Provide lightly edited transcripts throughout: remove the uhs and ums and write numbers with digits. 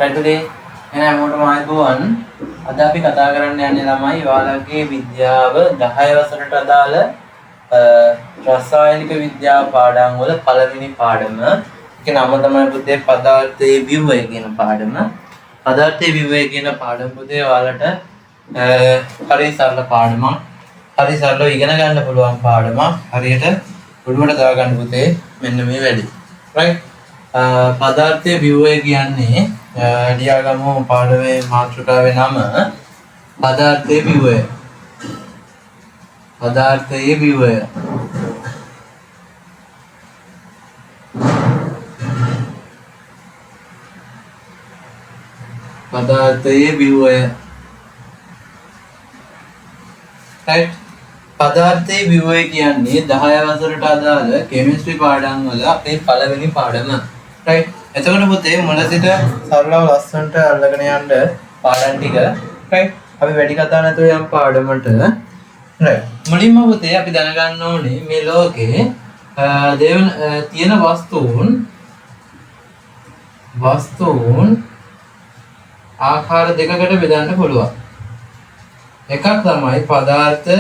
පැටලේ එහෙනම් මොකටද මායිබෝවන් අද අපි කතා කරන්න යන්නේ ළමයි ඔයාලගේ විද්‍යාව 10 වසරට අදාළ රසායනික විද්‍යාව පාඩම් වල පළවෙනි පාඩම. ඒකේ නම තමයි පුතේ පදාර්ථයේ ව්‍යුහය කියන පාඩම. පදාර්ථයේ ව්‍යුහය කියන පාඩම පුතේ ඔයාලට හරි සරල පාඩමක්. හරි සරලව ඉගෙන ගන්න පුළුවන් පාඩමක්. හරියට ඔළුවට දා ගන්න පුතේ මෙන්න මේ වැඩි. right පදාර්ථයේ ව්‍යුහය කියන්නේ ලියාගමු පාඩමේ මාතෘකාවේ නම පදාර්ථයේ ව්‍යුහය. පදාර්ථයේ ව්‍යුහය. පදාර්ථයේ ව්‍යුහය. right පදාර්ථයේ ව්‍යුහය කියන්නේ 10 වසරට අදාළ කෙමිස්ට්‍රි පාඩම් වල අපේ පළවෙනි පාඩම. right එතකොට පුතේ මුල සිට සරලව ලස්සනට අල්ලගෙන යන්න පාඩම් ටික. right අපි වැඩි කතා නැතුව යම් පාඩමට. right මුලින්ම පුතේ අපි දැනගන්න ඕනේ මේ ලෝකේ තියෙන වස්තුන් ආකාර දෙකකට බෙදන්න පුළුවන්. එකක් තමයි පදාර්ථ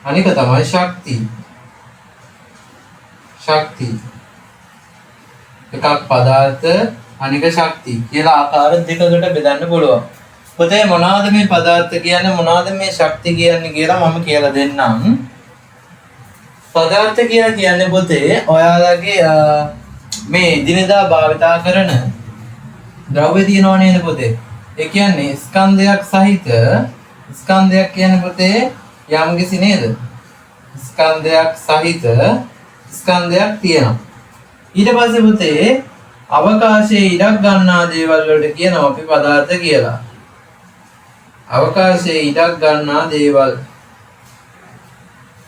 අනික තමයි ශක්ති. එකක් පදාර්ථ අනික ශක්ති කියලා ආකාර දෙකකට බෙදන්න පුළුවන්. පුතේ මොනවාද මේ පදාර්ථ කියන්නේ මොනවාද මේ ශක්ති කියන්නේ කියලා මම කියලා දෙන්නම්. පදාර්ථ කියලා කියන්නේ පුතේ ඔයාලගේ මේ දිනදා භාවිතා කරන ද්‍රව්‍ය තියෙනව නේද පුතේ? ඒ කියන්නේ ස්කන්ධයක් කියන්නේ පුතේ යම්කිසි නේද? ස්කන්ධයක් සහිත ස්කන්ධයක් තියෙනවා. ඊට පස්සේ පුතේ අවකාශයේ ඉඩක් ගන්නා දේවල් වලට කියනවා අපි පදාර්ථ කියලා. අවකාශයේ ඉඩක් ගන්නා දේවල්.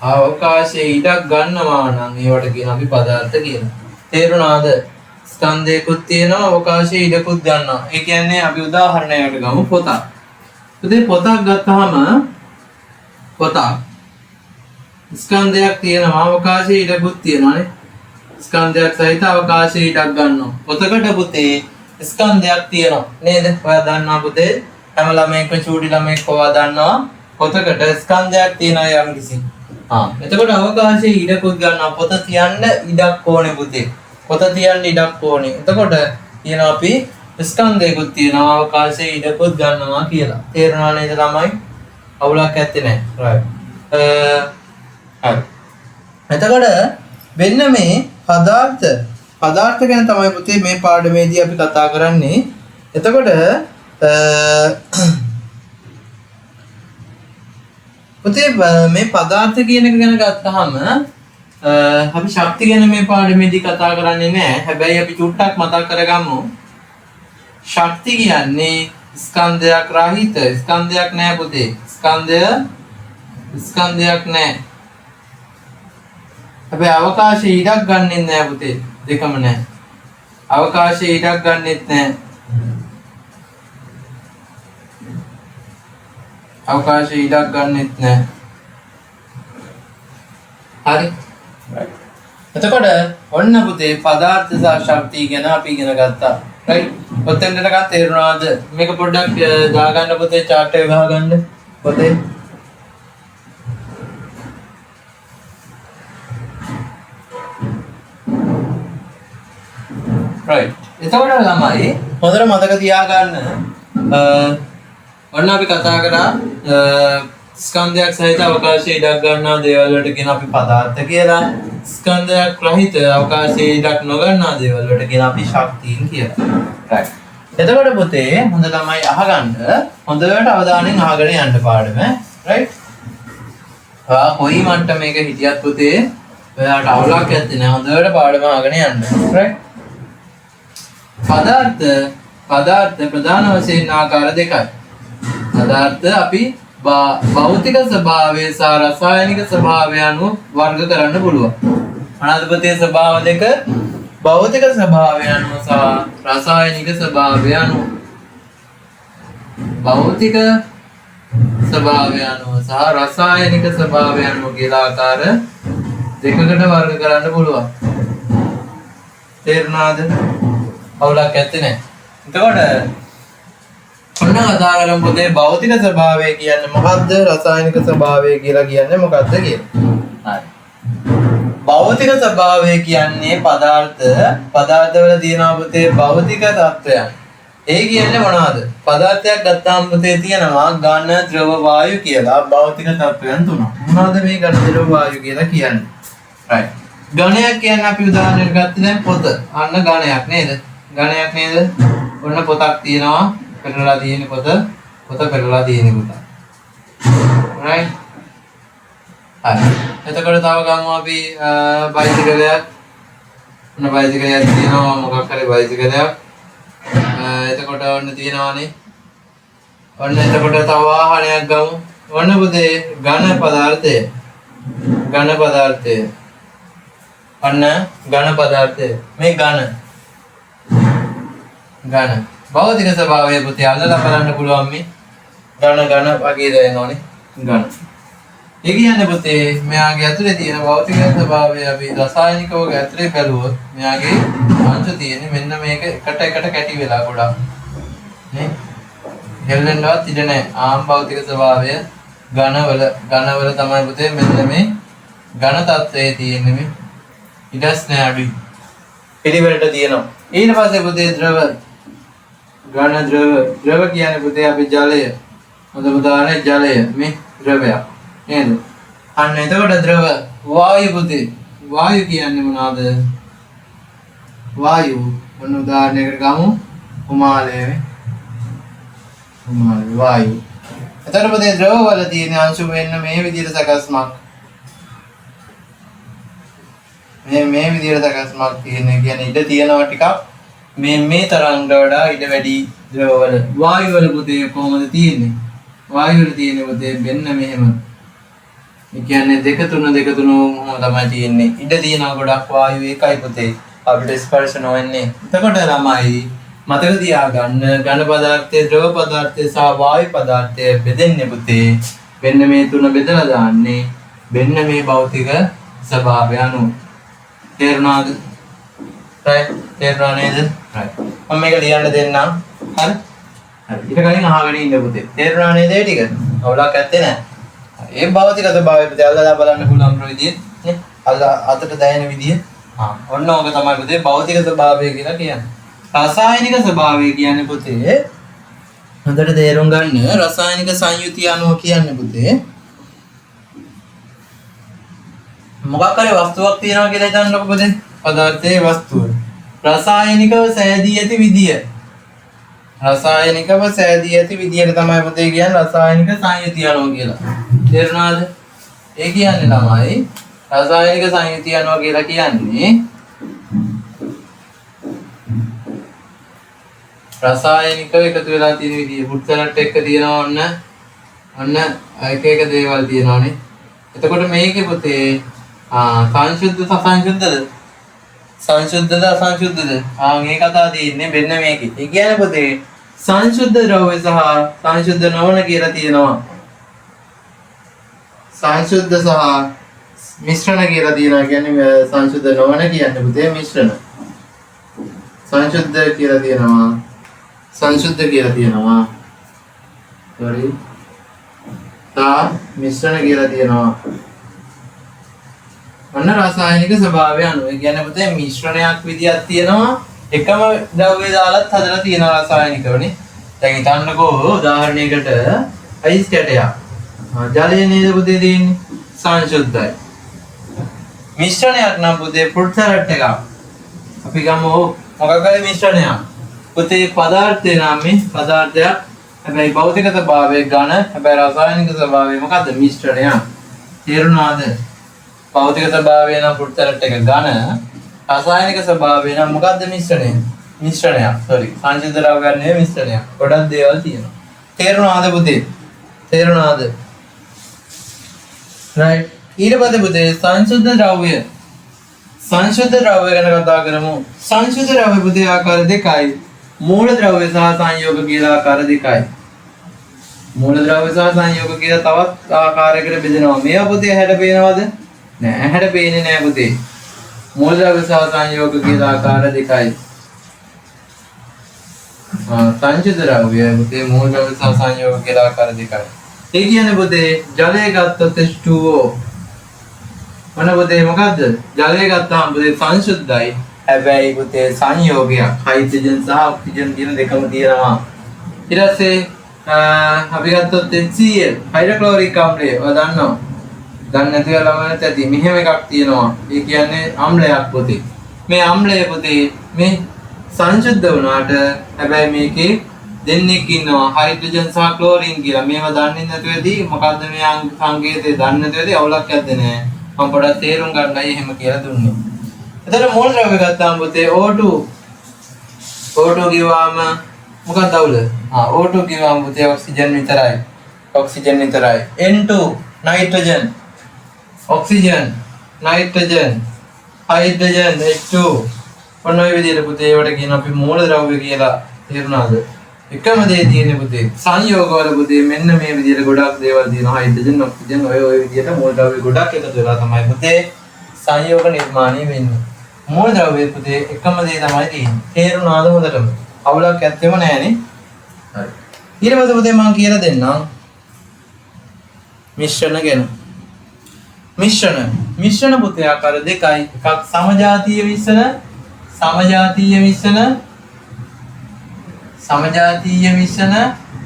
අවකාශයේ ඉඩක් ගන්නවා නම් ඒවට කියන අපි පදාර්ථ කියලා. තේරුණාද? ස්කන්ධයකුත් තියෙනවා අවකාශයේ ඉඩකුත් ගන්නවා. ඒ කියන්නේ අපි උදාහරණයකට ගමු පොතක්. පුතේ පොතක් ගත්තාම පොතක් ස්කන්ධයක් තියෙනවා අවකාශයේ ඉඩකුත් තියෙනවානේ. ස්කන්ධයක් සහිත අවකාශයේ ඉඩක් ගන්නවා. පොතකට පුතේ ස්කන්ධයක් තියෙනවා නේද? ඔයා දන්නවා පුතේ හැම ළමයෙක්ම චූටි ළමයෙක් ඔයා දන්නවා පොතකට ස්කන්ධයක් තියෙනවා යම්කිසි. එතකොට අවකාශයේ ඉඩකුත් ගන්නවා. පොත තියන්න ඉඩක් ඕනේ පුතේ. පොත තියන්න ඉඩක් ඕනේ. එතකොට කියනවා අපි ස්කන්ධයකුත් තියෙනවා අවකාශයේ ඉඩකුත් ගන්නවා කියලා. තේරුණා නේද ළමයි? අවුලක් නැත්තේ නෑ. right. හරි. එතකොට වෙන්න මේ පදාර්ථ ගැන තමයි පුතේ මේ පාඩමේදී අපි කතා කරන්නේ. එතකොට පුතේ මේ පදාර්ථ කියන එක ගැන ගත්තාම අපි ශක්ති ගැන මේ පාඩමේදී කතා කරන්නේ නැහැ. හැබැයි අපි චුට්ටක් මතක් කරගමු. ශක්ති කියන්නේ ස්කන්ධයක් රහිත ස්කන්ධයක් නෑ පුතේ. ස්කන්ධයක් නෑ. හැබැයි අවකාශයේ ඉඩක් ගන්නෙත් නෑ පුතේ. දෙකම නෑ. අවකාශයේ ඉඩක් ගන්නෙත් නෑ. අවකාශයේ ඉඩක් ගන්නෙත් නෑ. හරි. එතකොට ඔන්න පුතේ පදාර්ථ සහ ශක්තිය ගැන අපි ඉගෙන ගත්තා. right ඔතෙන්ට ගන්න තේරුණාද? මේක පොඩ්ඩක් දාගන්න පුතේ chart එක ගහගන්න පුතේ. right එතකොට ළමයි හොඳට මතක තියාගන්න ඔන්න අපි කතා කරා ස්කන්ධයක් සහිත අවකාශයේ ඉඩක් ගන්නා දේවල් වලට කියන අපි පදාර්ථ කියලා. ස්කන්ධයක් රහිත අවකාශයේ ඉඩක් නොගන්නා දේවල් වලට කියන අපි ශක්තියින් කියලා. right. එතකොට පුතේ හොඳ ළමයි අහගන්න හොඳට අවධානයෙන් අහගෙන යන්න පාඩම. right. ඔයා කොයි මට්ටමේක හිටියත් පුතේ ඔයාට අවුලක් නැත්තේ නෑ. හොඳට පාඩම අහගෙන යන්න. right. පදාර්ථ ප්‍රධාන වශයෙන් ආකාර දෙකයි. පදාර්ථ අපි භෞතික ස්වභාවය සහ රසායනික ස්වභාවය අනුව වර්ග කරන්න පුළුවන්. මොනවාද පුතේ ස්වභාව දෙක? භෞතික ස්වභාවය අනුව සහ රසායනික ස්වභාවය අනුව. භෞතික ස්වභාවය අනුව සහ රසායනික ස්වභාවය අනුව කියලා ආකාර දෙකකට වර්ග කරන්න පුළුවන්. තේරුණාද? අවුලක් ඇත්තේ නැහැ. එතකොට ඔන්න කතා කරමු පුතේ භෞතික ස්වභාවය කියන්නේ මොකද්ද? රසායනික ස්වභාවය කියලා කියන්නේ මොකද්ද කියලා. හරි. භෞතික ස්වභාවය කියන්නේ පදාර්ථවල තියෙනවා පුතේ භෞතික තත්ත්වයන්. ඒ කියන්නේ මොනවද? පදාර්ථයක් ගත්තාම පුතේ තියෙනවා ඝන, ද්‍රව, වායු කියලා භෞතික තත්ත්වයන් තුනක්. මොනවද මේ ඝන, ද්‍රව, වායු කියලා කියන්නේ? right. ඝනයක් කියන්නේ අපි උදාහරණයක් ගත්තේ දැන් පොත. අන්න ඝනයක් නේද? ඝනයක් නේද? ඔන්න පොතක් තියෙනවා. පෙරලා තියෙන පොත. පොත පෙරලා තියෙන පොත. right. හරි. එතකොට තව ගමු අපි බයිසිකලයක්. ඔන්න බයිසිකලයක් තියෙනවා මොකක් හරි බයිසිකලයක්. එතකොට ඔන්න තියෙනවානේ. ඔන්න එතකොට තව වාහනයක් ගමු. ඔන්න පුතේ ඝන පදාර්ථය. ඝන පදාර්ථය. ඔන්න ඝන පදාර්ථය. මේ ඝන. ඝන. භෞතික ස්වභාවය පුතේ අල්ලලා බලන්න පුළුවන් මේ. ඝන වගේ දැනෙනෝනේ. ඝන. ඒ කියන්නේ පුතේ මෙයාගේ ඇතුලේ තියෙන භෞතික ස්වභාවය අපි රසායනිකව ඇතුලේ බැලුවොත් මෙයාගේ අංශ තියෙන්නේ මෙන්න මේක එකට කැටි වෙලා ගොඩක් නේ හෙල්ලෙන්නවත් ඉඩ නැහැ. ආම් භෞතික ස්වභාවය ඝනවල තමයි පුතේ මෙන්න මේ ඝන තත්ත්වයේ තියෙන්නේ මේ ඉඩස් නැහැ අඩුයි. පිළිවෙලට තියෙනවා. ඊට පස්සේ පුතේ ද්‍රව ඝන ද්‍රව කියන්නේ පුතේ අපි ජලය. හොඳම උදාහරණය ජලය මේ ද්‍රවයක්. නේද? අන්න එතකොට ද්‍රව වායු පුතේ වායු කියන්නේ මොනවද? වායු මොන උදාහරණයකට ගමු? උමාලය වායු. එතකොට පුතේ ද්‍රව වල තියෙන අංශු වෙන්න මේ විදිහට සකස්මක්. මේ විදිහට සකස්මක් තියෙන කියන්නේ ඉඩ තියෙනවා ටිකක් මේ තරංග වඩා ඉඩ වැඩි ද්‍රව වල. වායු වල පුතේ කොහොමද තියෙන්නේ? වායු වල තියෙන්නේ පුතේ මෙන්න මෙහෙම. ඒ කියන්නේ දෙක තුන තමයි තියෙන්නේ. ඉඩ තියෙනවා ගොඩක් වායු එකයි පුතේ. අපිට ස්පර්ශ නොවෙන්නේ. එතකොට ළමයි මතක තියාගන්න ඝන පදාර්ථයේ ද්‍රව පදාර්ථයේ සහ වායු පදාර්ථයේ බෙදෙන්නේ පුතේ. මෙන්න මේ තුන බෙදලා දාන්නේ මෙන්න මේ භෞතික ස්වභාවය අනුව. තේරුණාද? right. තේරුණා නේද? right. මම මේක ලියන්න දෙන්නම්. හරි. ඊට කලින් අහගෙන ඉන්න පුතේ. තේරුණා නේද ඒ ටික? අවුලක් නැත්තේ නෑ. ඒ භෞතික ස්වභාවය පුතේ අල්ලලා බලන්න පුළුවන් විදිය නේ. අතට දැනෙන විදිය. ඔන්න ඕක තමයි පුතේ භෞතික ස්වභාවය කියලා කියන්නේ. රසායනික ස්වභාවය කියන්නේ පුතේ හොඳට තේරුම් ගන්න රසායනික සංයුතිය අනුව කියන්නේ පුතේ මොකක් හරි වස්තුවක් තියෙනවා කියලා හිතන්නකො පුතේ. පදාර්ථයේ වස්තුව. රසායනිකව සෑදී ඇති විදිය. රසායනිකව සෑදී ඇති විදියට තමයි පුතේ කියන්නේ රසායනික සංයුතිය අනුව කියලා. තේරුණාද? ඒ කියන්නේ ළමයි රසායනික සංයුතිය අනුව කියලා කියන්නේ රසායනිකව එකතු වෙලා තියෙන විදිය. පුට්සලට් එක තියෙනවා ඔන්න එක දේවල් තියෙනවානේ. එතකොට මේකේ පුතේ සංශුද්ධ සංශුද්ධද අසංශුද්ධද? මේ කතාව තියෙන්නේ මෙන්න මේකේ. ඒ කියන්නේ පුතේ සංශුද්ධ ද්‍රව්‍ය සහ සංශුද්ධ නොවන කියලා තියෙනවා. සංශුද්ධ සහ මිශ්‍රණ කියලා තියෙනවා. කියන්නේ සංශුද්ධ නොවන කියන්නේ පුතේ මිශ්‍රණ. සංශුද්ධ කියලා තියෙනවා. සංශුද්ධ කියලා තියෙනවා. sorry. මිශ්‍රණ කියලා තියෙනවා. ඔන්න රසායනික ස්වභාවය අනුව. ඒ කියන්නේ පුතේ මිශ්‍රණයක් විදියක් තියෙනවා. එකම ද්‍රව්‍ය දාලත් හදලා තියෙන රසායනිකවනේ. දැන් හිතන්නකෝ උදාහරණයකට අයිස් කැටයක්. ජලය නේද පුතේ තියෙන්නේ? සංශුද්ධයි. මිශ්‍රණයක් නම් පුතේ ෆෘට් සලාඩ් එකක්. අපි ගමු මොකක් හරි මිශ්‍රණයක්. පුතේ පදාර්ථය නම් මේ පදාර්ථයක්. හැබැයි භෞතික ස්වභාවය ඝන. හැබැයි රසායනික ස්වභාවය මොකද්ද? මිශ්‍රණයක්. තේරුණාද? භෞතික ස්වභාවය නම් ෆෘට් සලාඩ් එක ඝන. රසායනික ස්වභාවය නම් මොකද්ද? මිශ්‍රණයක්. sorry. සංශුද්ධ ද්‍රව්‍ය නෙවෙයි මිශ්‍රණයක්. ගොඩක් දේවල් තියෙනවා. තේරුණාද පුතේ? තේරුණාද? right. ඊට පස්සේ පුතේ සංශුද්ධ ද්‍රව්‍ය. සංශුද්ධ ද්‍රව්‍ය ගැන කතා කරමු. සංශුද්ධ ද්‍රව්‍ය පුතේ ආකාර දෙකයි. මූල ද්‍රව්‍ය සහ සංයෝග කියලා ආකාර දෙකයි. මූල ද්‍රව්‍ය සහ සංයෝග කියලා තවත් ආකාරයකට බෙදෙනවා. මේවා පුතේ ඇහැට පේනවද? නෑ ඇහැට පේන්නේ නෑ පුතේ. මූලද්‍රව්‍ය සහ සංයෝග කියලා ආකාර දෙකයි. සංචිත ද්‍රව්‍ය පුතේ මූලද්‍රව්‍ය සහ සංයෝග කියලා ආකාර දෙකයි. ඒ කියන්නේ පුතේ ජලය ගත්තොත් H2O. මොන පුතේ මොකද්ද? ජලය ගත්තාම පුතේ සංශුද්ධයි. හැබැයි පුතේ සංයෝගයක් හයිඩ්‍රජන් සහ ඔක්සිජන් කියන දෙකම තියෙනවා. ඊට පස්සේ අපි ගත්තොත් HCl හයිඩ්‍රොක්ලෝරික් අම්ලය. ඔයා දන්නවා. දන්නේ නැතිව ළමයට ඇති. මෙහෙම එකක් තියෙනවා. ඒ කියන්නේ අම්ලයක් පුතේ. මේ අම්ලය පුතේ මේ සංශුද්ධ වුණාට හැබැයි මේකේ දෙන්නෙක් ඉන්නවා හයිඩ්‍රජන් සහ ක්ලෝරින් කියලා. මේවා දන්නේ නැතුව ඇති. මොකද්ද මේ සංකේතය දන්නේ නැතුව ඇති. අවුලක් නැද්ද නෑ. මම පොඩ්ඩක් තේරුම් ගන්නයි එහෙම කියලා දුන්නේ. එතකොට මූලද්‍රව්‍ය ගත්තාම පුතේ O2 කිව්වම මොකක්ද අවුල? O2 කිව්වම පුතේ ඔක්සිජන් විතරයි. ඔක්සිජන් විතරයි. N2 nitrogen oxygen nitrogen hydrogen H2 ඔන්න ඔය විදිහට පුතේ ඒවට කියන අපි මූලද්‍රව්‍ය කියලා. තේරුණාද? එකම දේ තියෙන්නේ පුතේ සංයෝගවල පුතේ මෙන්න මේ විදිහට ගොඩක් දේවල් තියෙනවා. හයිඩ්‍රජන් ඔක්සිජන් ඔය විදිහට මූලද්‍රව්‍ය ගොඩක් එකතු වෙලා තමයි පුතේ සංයෝග නිර්මාණය වෙන්නේ. මූලද්‍රව්‍ය පුතේ එකම දේ තමයි තියෙන්නේ. තේරුණාද හොඳටම? අවුලක් ඇත්තෙම නැහැනේ. හරි. ඊට පස්සේ පුතේ මම කියලා දෙන්නම් මිශ්‍රණ ගැන. මිශ්‍රණ පුතේ ආකාර දෙකයි. එකක් සමජාතීය මිශ්‍රණ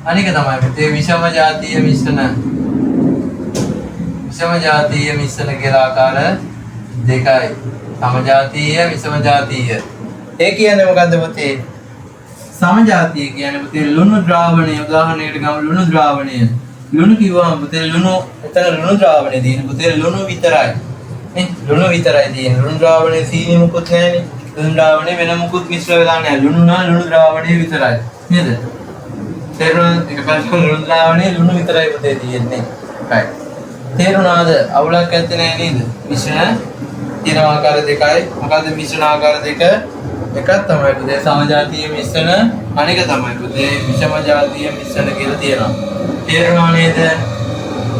අනික තමයි පුතේ විෂම ජාතීය මිශ්‍රණ කියලා ආකාර දෙකයි. සමජාතීය විෂම ජාතීය. ඒ කියන්නේ මොකද්ද පුතේ? සමජාතීය කියන්නේ පුතේ ලුණු ද්‍රාවණය. උදාහරණයකට ගමු ලුණු ද්‍රාවණය. ලුණු කිව්වම පුතේ එතන ලුණු ද්‍රාවණය තියෙන පුතේ ලුණු විතරයි. නේ ලුණු විතරයි තියෙන්නේ. ලුණු ද්‍රාවණයේ සීනි මුකුත් නැහැනේ. ලුණු ද්‍රාවණය වෙන මුකුත් මිශ්‍ර වෙලා නැහැ. ලුණු ද්‍රාවණය විතරයි. නේද? තේරුණාද? එකපාරට ලුණු ද්‍රාවණයේ ලුණු විතරයි පුතේ තියෙන්නේ. right. තේරුණාද? අවුලක් නැත්තේ නෑ නේද? මිශ්‍රණ තියෙන ආකාර දෙකයි. මොකද්ද මිශ්‍රණ ආකාර දෙක? එකක් තමයි පුතේ සමජාතීය මිශ්‍රණ, අනික තමයි පුතේ විෂම ජාතීය මිශ්‍රණ කියලා තියෙනවා. තේරුණා නේද?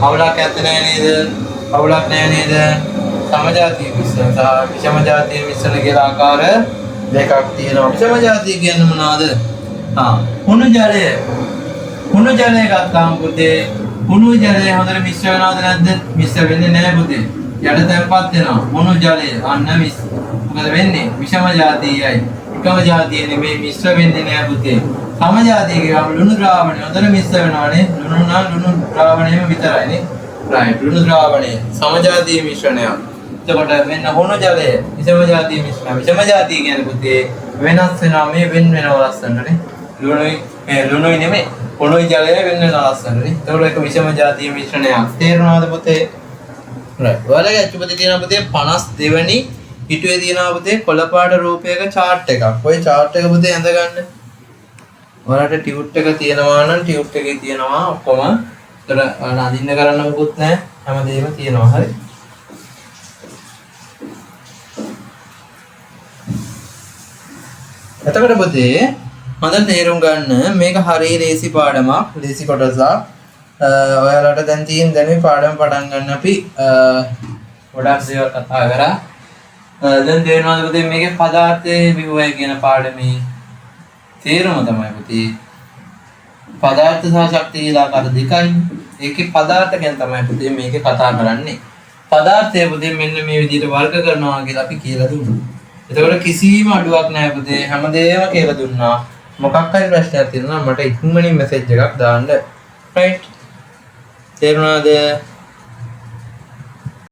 අවුලක් නැත්තේ නෑ නේද? අවුලක් නෑ නේද? සමජාතීය මිශ්‍රණ සහ විෂම ජාතීය මිශ්‍රණ කියලා ආකාර දෙකක් තියෙනවා. විෂම ජාතීය කියන්නේ මොනවාද? හුණු ජලය ගත්තාම පුතේ හුණු ජලය හොඳට මිශ්‍ර වෙනවද නැද්ද? මිශ්‍ර වෙන්නේ නැහැ පුතේ. යට තැම්පත් වෙනවා. හුණු ජලය අන්න මොකද වෙන්නේ? විෂම ජාතීයයි. එකම ජාතිය නෙමෙයි මිශ්‍ර වෙන්නේ නැහැ පුතේ. සම ජාතිය කියවම ලුණු ද්‍රාවණය හොඳට මිශ්‍ර වෙනවානේ. ලුණු ද්‍රාවණයම විතරයිනේ. right. ලුණු ද්‍රාවණය සම ජාතීය මිශ්‍රණයක්. එතකොට මෙන්න හුණු ජලය විෂම ජාතීය මිශ්‍රණය. විෂම ජාතීය කියන්නේ පුතේ වෙනස් වෙනවා මේ වෙන වෙනවා ලස්සනනේ. ලුණුයි නෙමෙයි හුණුයි ජලය වෙන වෙනවා ලස්සනනේ. එතකොට ඒක විෂම ජාතීය මිශ්‍රණයක්. තේරුණාද පුතේ? right. ඔයාලගේ අච්චුපතේ තියෙනවා පුතේ 52 වෙනි පිටුවේ තියෙනවා පුතේ කොළපාට රූපයක chart එකක්. ওই chart එක පුතේ ඇඳ ගන්න. ඔයාලට ටියුට් එක තියෙනවා නම් ටියුට් එකේ තියෙනවා ඔක්කොම. ඒතර ඔයාලා අඳින්න කරන්න මොකුත් නැහැ. හැමදේම තියෙනවා. හරි. එතකොට පුතේ හොඳට තේරුම් ගන්න මේක හරිය ලේසි පාඩමක්. ලේසි කොටසක්. ඔයාලට දැන් තියෙන දැනුයි පාඩම පටන් ගන්න අපි ගොඩක් දේවල් කතා කරා. දැන් තේරෙනවද පුතේ මේකේ පදාර්ථයේ විභවය කියන පාඩමේ තේරුම තමයි පුතේ පදාර්ථ සහ ශක්තිය කියලා ආකාර දෙකයි. ඒකේ පදාර්ථ ගැන තමයි පුතේ මේකේ කතා කරන්නේ. පදාර්ථය පුතේ මෙන්න මේ විදිහට වර්ග කරනවා කියලා අපි කියලා දුන්නා. එතකොට කිසිම අඩුවක් නැහැ පුතේ. හැමදේම කියලා දුන්නා. මොකක් හරි ප්‍රශ්නයක් තියෙනවා මට ඉක්මනින් මෙසේජ් එකක් දාන්න. right. තේරුණාද?